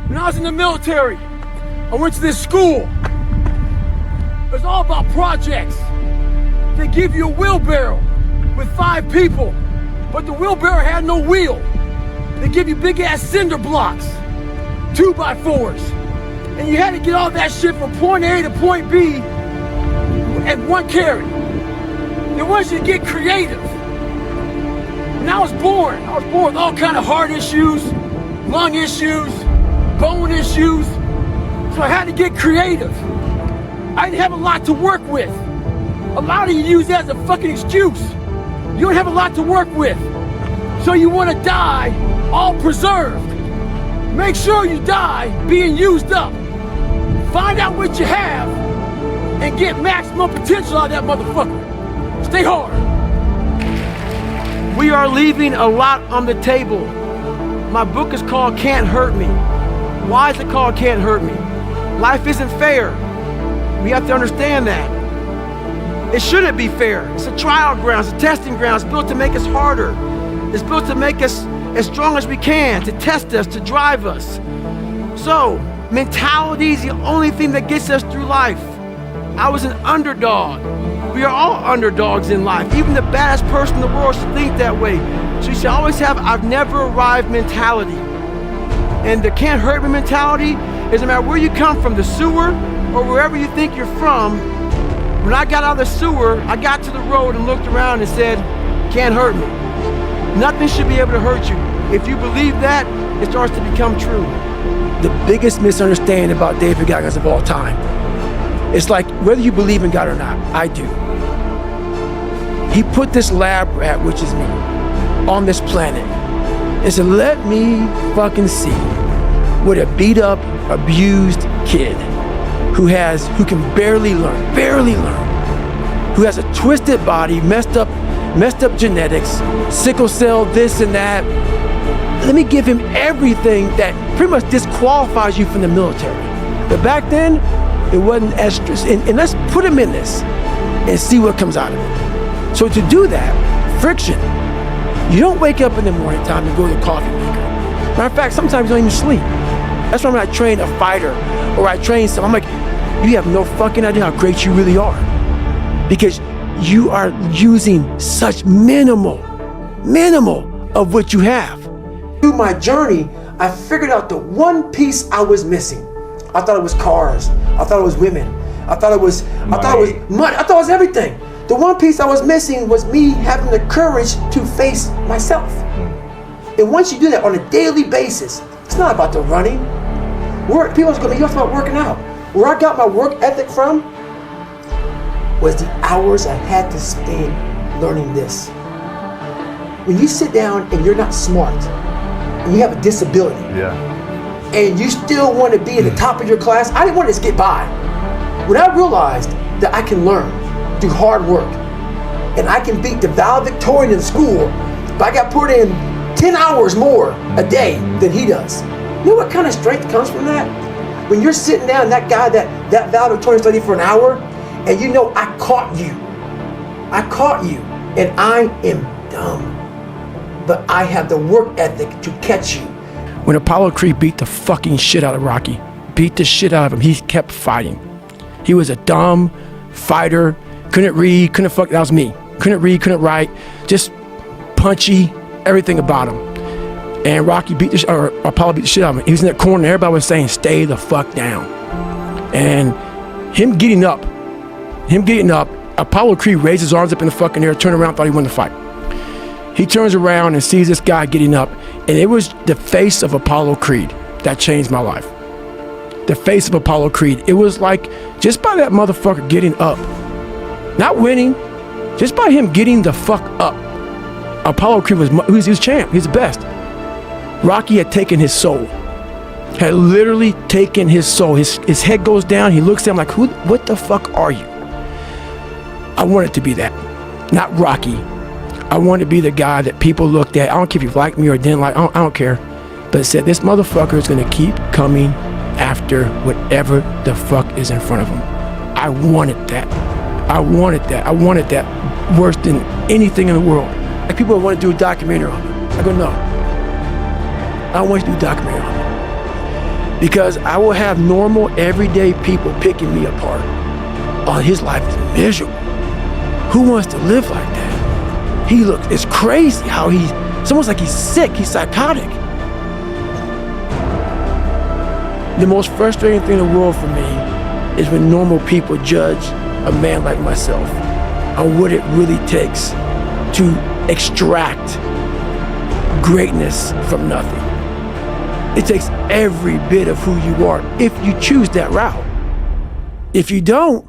When I was in the military, I went to this school. It was all about projects. They give you a wheelbarrow with 5 people, but the wheelbarrow had no wheel. They give you big ass cinder blocks, 2x4s, and you had to get all that shit from point A to point B at one carry. They want you to get creative. When I was born with all kind of heart issues, lung issues, bone issues, so I had to get creative. I didn't have a lot to work with. A lot of you use that as a fucking excuse. You don't have a lot to work with. So you want to die all preserved. Make sure you die being used up. Find out what you have and get maximum potential out of that motherfucker. Stay hard. We are leaving a lot on the table. My book is called Can't Hurt Me. Why is it called Can't Hurt Me? Life isn't fair. We have to understand that. It shouldn't be fair. It's a trial ground, it's a testing ground. It's built to make us harder. It's built to make us as strong as we can, to test us, to drive us. So, mentality is the only thing that gets us through life. I was an underdog. We are all underdogs in life. Even the baddest person in the world should think that way. So you should always have I've never arrived mentality. And the can't hurt me mentality is no matter where you come from, the sewer or wherever you think you're from. When I got out of the sewer, I got to the road and looked around and said, can't hurt me. Nothing should be able to hurt you. If you believe that, it starts to become true. The biggest misunderstanding about David Goggins of all time, it's like whether you believe in God or not, I do. He put this lab rat, which is me, on this planet and said, let me fucking see what a beat up, abused kid who can barely learn, who has a twisted body, messed up genetics, sickle cell, this and that. Let me give him everything that pretty much disqualifies you from the military. But back then, it wasn't estrus. And let's put him in this and see what comes out of it. So to do that, friction, you don't wake up in the morning time and go to the coffee maker. Matter of fact, sometimes you don't even sleep. That's why when I train a fighter or I train someone, I'm like, you have no fucking idea how great you really are. Because you are using such minimal of what you have. Through my journey, I figured out the one piece I was missing. I thought it was cars. I thought it was women. I thought it was money. I thought it was everything. The one piece I was missing was me having the courage to face myself. And once you do that on a daily basis, it's not about the running. People are going to be about working out. Where I got my work ethic from was the hours I had to spend learning this. When you sit down and you're not smart, and you have a disability, and you still want to be at the top of your class, I didn't want to just get by. When I realized that I can learn through hard work, and I can beat the valedictorian in school, but I got put in 10 hours more a day than he does. You know what kind of strength comes from that? When you're sitting down, that guy, that valedictorian studied for an hour, and you know I caught you, and I am dumb, but I have the work ethic to catch you. When Apollo Creed beat the fucking shit out of Rocky, beat the shit out of him, he kept fighting. He was a dumb fighter, couldn't read, that was me. Couldn't read, couldn't write, just punchy, everything about him. And Apollo beat the shit out of him. He was in that corner, and everybody was saying, stay the fuck down. And him getting up, Apollo Creed raised his arms up in the fucking air, turned around, thought he won the fight. He turns around and sees this guy getting up, and it was the face of Apollo Creed that changed my life. The face of Apollo Creed. It was like, just by that motherfucker getting up, not winning, just by him getting the fuck up, Apollo Creed was champ, he's the best. Rocky had taken his soul, had literally taken his soul. His head goes down, he looks at him like, what the fuck are you? I wanted to be that, not Rocky. I wanted to be the guy that people looked at. I don't care if you liked me or didn't like, I don't care. But said, this motherfucker is gonna keep coming after whatever the fuck is in front of him. I wanted that. I wanted that worse than anything in the world. Like people want to do a documentary on me. I go, no. I don't want you to do a documentary on me. Because I will have normal, everyday people picking me apart. Oh, his life is miserable. Who wants to live like that? It's crazy how it's almost like he's sick, he's psychotic. The most frustrating thing in the world for me is when normal people judge a man like myself on what it really takes to extract greatness from nothing. It takes every bit of who you are if you choose that route. If you don't,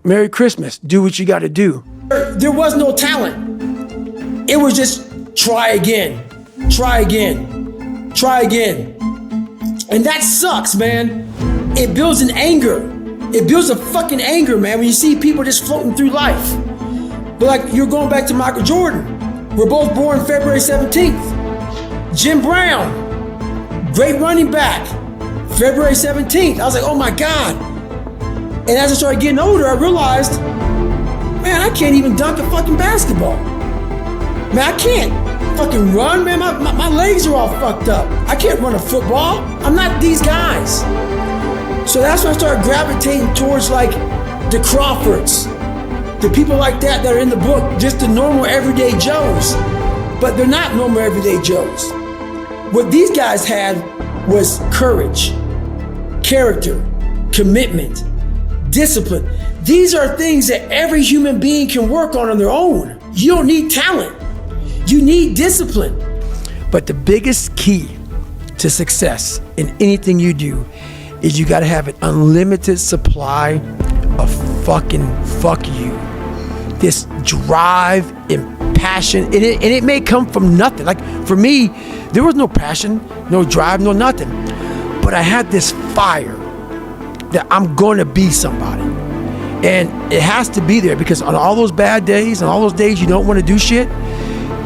Merry Christmas, do what you gotta do. There was no talent. It was just try again, try again, try again. And that sucks, man. It builds an anger. It builds a fucking anger, man, when you see people just floating through life. But like, you're going back to Michael Jordan. We're both born February 17th. Jim Brown, great running back, February 17th. I was like, oh my God. And as I started getting older, I realized, man, I can't even dunk a fucking basketball. Man, I can't fucking run, man. My legs are all fucked up. I can't run a football. I'm not these guys. So that's when I started gravitating towards like the Crawfords, the people like that are in the book, just the normal everyday Joes. But they're not normal everyday Joes. What these guys had was courage, character, commitment, discipline. These are things that every human being can work on their own. You don't need talent. You need discipline. But the biggest key to success in anything you do is you gotta have an unlimited supply of fucking fuck you. This drive and passion, and it may come from nothing. Like for me, there was no passion, no drive, no nothing. But I had this fire that I'm gonna be somebody. And it has to be there because on all those bad days, and all those days you don't wanna do shit,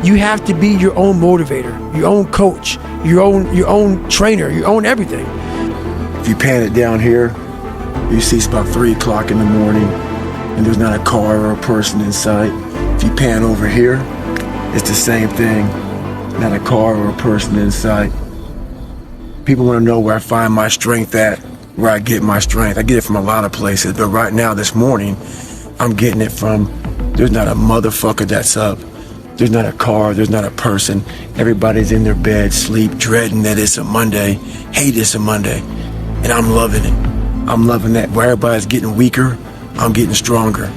you have to be your own motivator, your own coach, your own trainer, your own everything. If you pan it down here, you see it's about 3 o'clock in the morning and there's not a car or a person in sight. If you pan over here, it's the same thing, not a car or a person in sight. People want to know where I find my strength at, where I get my strength. I get it from a lot of places, but right now, this morning, I'm getting it from, there's not a motherfucker that's up. There's not a car, there's not a person. Everybody's in their bed, sleep, dreading that it's a Monday, hate it's a Monday. And I'm loving it. I'm loving that. Where everybody's getting weaker, I'm getting stronger.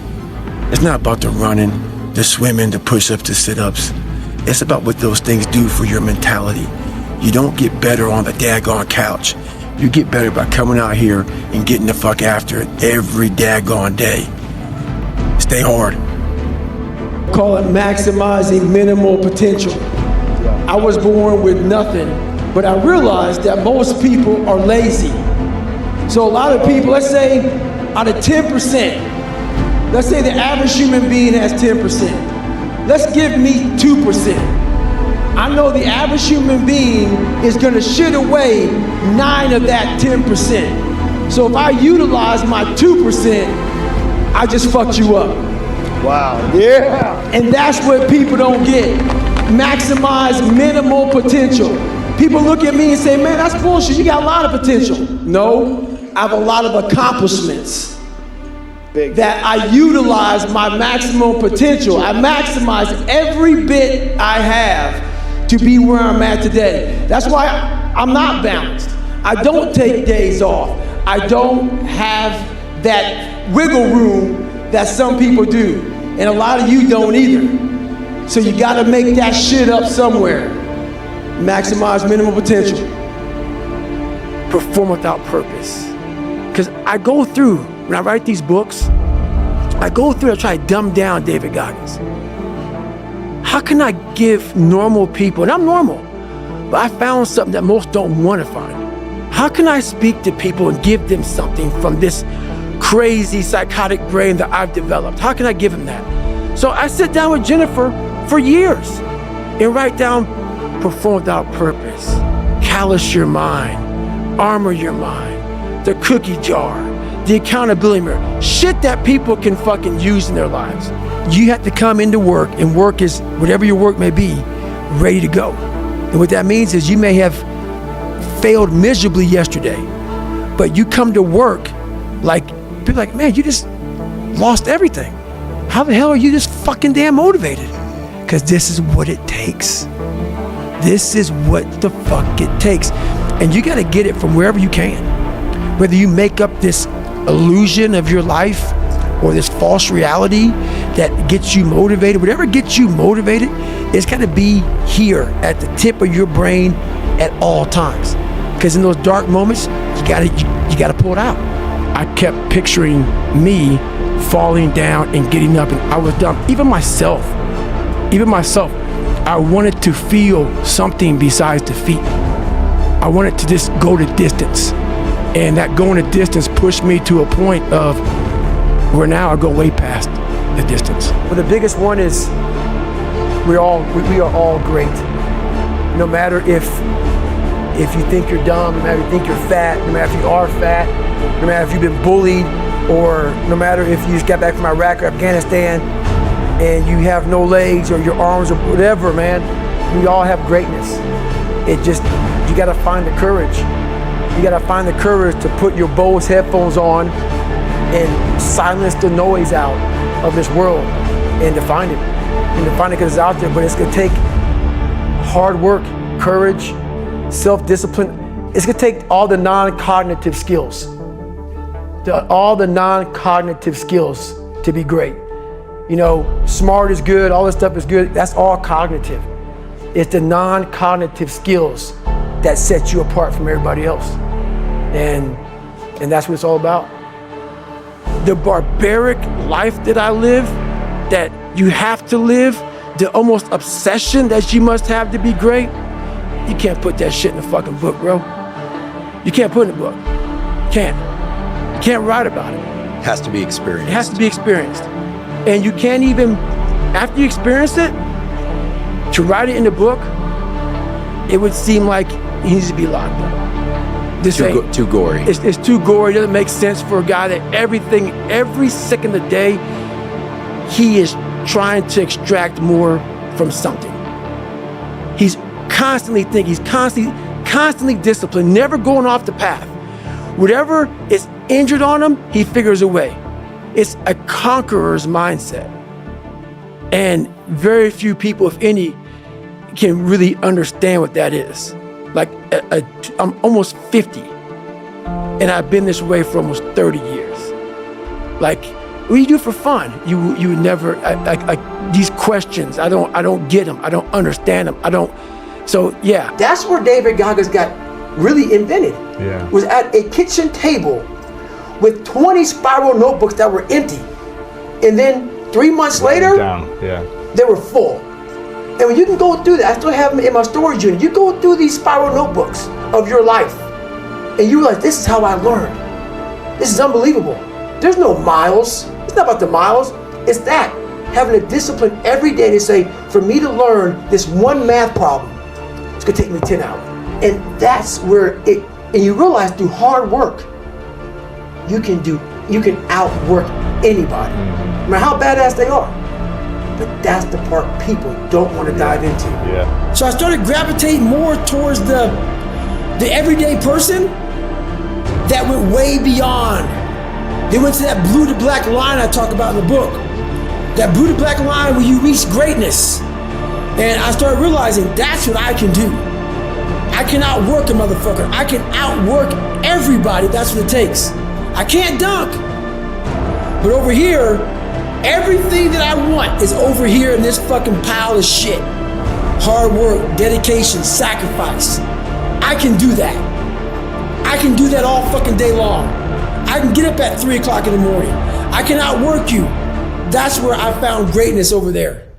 It's not about the running, the swimming, the push-ups, the sit-ups. It's about what those things do for your mentality. You don't get better on the daggone couch. You get better by coming out here and getting the fuck after it every daggone day. Stay hard. Call it maximizing minimal potential. I was born with nothing, but I realized that most people are lazy. So a lot of people, let's say out of 10%, let's say the average human being has 10%. Let's give me 2%. I know the average human being is gonna shit away 9 of that 10%. So if I utilize my 2%, I just fucked you up. Wow, yeah. And that's what people don't get. Maximize minimal potential. People look at me and say, man, that's bullshit, you got a lot of potential. No, I have a lot of accomplishments that I utilize my maximum potential. I maximize every bit I have to be where I'm at today. That's why I'm not balanced. I don't take days off. I don't have that wiggle room that some people do. And a lot of you don't either. So you gotta make that shit up somewhere. Maximize minimal potential. Perform without purpose. Because I go through, when I write these books, I try to dumb down David Goggins. How can I give normal people, and I'm normal, but I found something that most don't want to find. How can I speak to people and give them something from this crazy psychotic brain that I've developed? How can I give them that? So I sit down with Jennifer for years and write down perform without purpose, callous your mind, armor your mind, the cookie jar, the accountability mirror, shit that people can fucking use in their lives. You have to come into work, and work is, whatever your work may be, ready to go. And what that means is you may have failed miserably yesterday, but you come to work like, people are like, man, you just lost everything. How the hell are you this fucking damn motivated? Because this is what it takes. This is what the fuck it takes. And you gotta get it from wherever you can. Whether you make up this illusion of your life or this false reality that gets you motivated, whatever gets you motivated, it's gotta be here at the tip of your brain at all times. Because in those dark moments, you gotta pull it out. I kept picturing me falling down and getting up, and I was done. Even myself, I wanted to feel something besides defeat. I wanted to just go the distance. And that going the distance pushed me to a point of where now I go way past the distance. But the biggest one is we are all great. No matter if you think you're dumb, no matter if you think you're fat, no matter if you are fat, no matter if you've been bullied, or no matter if you just got back from Iraq or Afghanistan and you have no legs or your arms or whatever, man, we all have greatness. It just, you gotta find the courage. You gotta find the courage to put your Bose headphones on and silence the noise out of this world and to find it. And to find it because it's out there, but it's gonna take hard work, courage, self-discipline. It's gonna take all the non-cognitive skills. All the non-cognitive skills to be great. You know, smart is good, all this stuff is good, that's all cognitive. It's the non-cognitive skills that set you apart from everybody else. And that's what it's all about. The barbaric life that I live, that you have to live, the almost obsession that you must have to be great, you can't put that shit in a fucking book, bro. You can't put it in a book. You can't write about it. It has to be experienced. It has to be experienced. And you can't even, after you experience it, to write it in the book, it would seem like he needs to be locked up. Too gory. It's too gory. It doesn't make sense for a guy that every second of the day, he is trying to extract more from something. He's constantly thinking, he's constantly disciplined, never going off the path. Whatever is injured on him, he figures a way. It's a conqueror's mindset. And very few people, if any, can really understand what that is. Like, I'm almost 50, and I've been this way for almost 30 years. Like, what do you do for fun? You would never, like these questions, I don't get them. I don't understand them. So yeah. That's where David Goggins got really invented. Yeah. Was at a kitchen table with 20 spiral notebooks that were empty. And then 3 months later, they were full. And when you can go through that, I still have them in my storage unit. You go through these spiral notebooks of your life, and you realize, this is how I learned. This is unbelievable. There's no miles. It's not about the miles. It's that, having a discipline every day to say, for me to learn this one math problem, it's gonna take me 10 hours. And that's where and you realize through hard work, you can outwork anybody, no matter how badass they are. But that's the part people don't want to dive into. Yeah. So I started gravitating more towards the everyday person that went way beyond. They went to that blue to black line I talk about in the book. That blue to black line where you reach greatness. And I started realizing that's what I can do. I can outwork a motherfucker. I can outwork everybody. That's what it takes. I can't dunk. But over here, everything that I want is over here in this fucking pile of shit. Hard work, dedication, sacrifice. I can do that. I can do that all fucking day long. I can get up at 3 o'clock in the morning. I can outwork you. That's where I found greatness over there.